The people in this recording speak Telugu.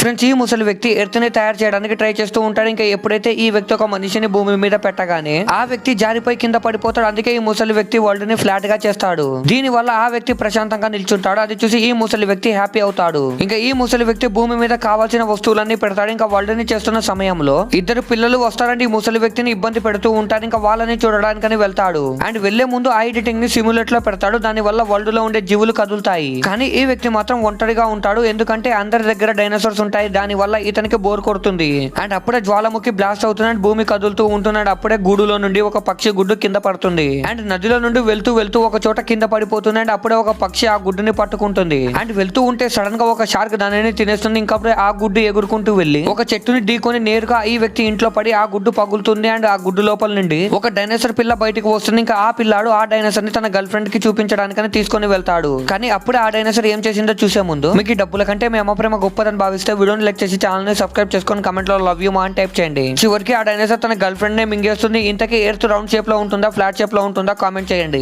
ఫ్రెండ్స్, ఈ ముసలి వ్యక్తి ఎర్త్ ని తయారు చేయడానికి ట్రై చేస్తూ ఉంటాడు. ఇంకా ఎప్పుడైతే ఈ వ్యక్తి ఒక మనిషిని భూమి మీద పెట్టగానే ఆ వ్యక్తి జారిపోయి కింద పడిపోతాడు. అందుకే ఈ ముసలి వ్యక్తి వరల్డ్ ని ఫ్లాట్ గా చేస్తాడు. దీని వల్ల ఆ వ్యక్తి ప్రశాంతంగా నిల్చుంటాడు. అది చూసి ఈ ముసలి వ్యక్తి హ్యాపీ అవుతాడు. ఇంకా ఈ ముసలి వ్యక్తి భూమి మీద కావాల్సిన వస్తువులన్నీ పెడతాడు. ఇంకా వరల్డ్ ని చేస్తున్న సమయంలో ఇద్దరు పిల్లలు వస్తారంటే ఈ ముసలి వ్యక్తిని ఇబ్బంది పెడుతూ ఉంటారు. ఇంకా వాళ్ళని చూడడానికని వెళ్తాడు. అండ్ వెళ్లే ముందు ఆ ఎడిటింగ్ ని సిమ్యులేట్ లో పెడతాడు. దాని వల్ల వరల్డ్ లో ఉండే జీవులు కదులుతాయి. కానీ ఈ వ్యక్తి మాత్రం ఒంటరిగా ఉంటాడు. ఎందుకంటే అందరి దగ్గర డైనోసార్స్ ఉంటాయి. దాని వల్ల ఇతనికి బోర్ కొడుతుంది. అండ్ అప్పుడే జ్వాలాముఖి బ్లాస్ట్ అవుతున్నాడు. భూమి కదులుతూ ఉంటున్నాడు. అప్పుడే గూడులో నుండి ఒక పక్షి గుడ్డు కింద పడుతుంది. అండ్ నదిలో నుండి వెళ్తూ వెళ్తూ ఒక చోట కింద పడిపోతుంది. అండ్ అప్పుడే ఒక పక్షి ఆ గుడ్డుని పట్టుకుంటుంది. అండ్ వెళ్తూ ఉంటే సడన్ గా ఒక షార్క్ దానిని తినేస్తుంది. ఇంకప్పుడే ఆ గుడ్డు ఎగురుకుంటూ వెళ్లి ఒక చెట్టుని ఢీకొని నేరుగా ఈ వ్యక్తి ఇంట్లో పడి ఆ గుడ్డు పగులుతుంది. అండ్ ఆ గుడ్డు లోపల నుండి ఒక డైనోసార్ పిల్ల బయటకు వస్తుంది. ఇంకా ఆ పిల్లాడు ఆ డైనోసార్ ని తన గర్ల్ ఫ్రెండ్ కి చూపించడానికని తీసుకొని వెళ్తాడు. కానీ అప్పుడే ఆ డైనోసార్ ఏం చేసిందో చూసే ముందు మీకు ఈ డబ్బుల కంటే మీ అమ్మ ప్రేమ గొప్పదని భావిస్తే వీడియోని లైక్ చేసి ఛానల్ ని సబ్స్క్రైబ్ చేసుకొని కమెంట్ లో లవ్ యూ మా అని టైప్ చేయండి. చివరికి ఆ డైనోసార్ తన గర్ల్ ఫ్రెండ్ ని మింగేస్తుంది. ఇంతకీ ఎర్త్ రౌండ్ షేప్ లో ఉంటుందా, ఫ్లాట్ షేప్ లో ఉంటుందా కామెంట్ చేయండి.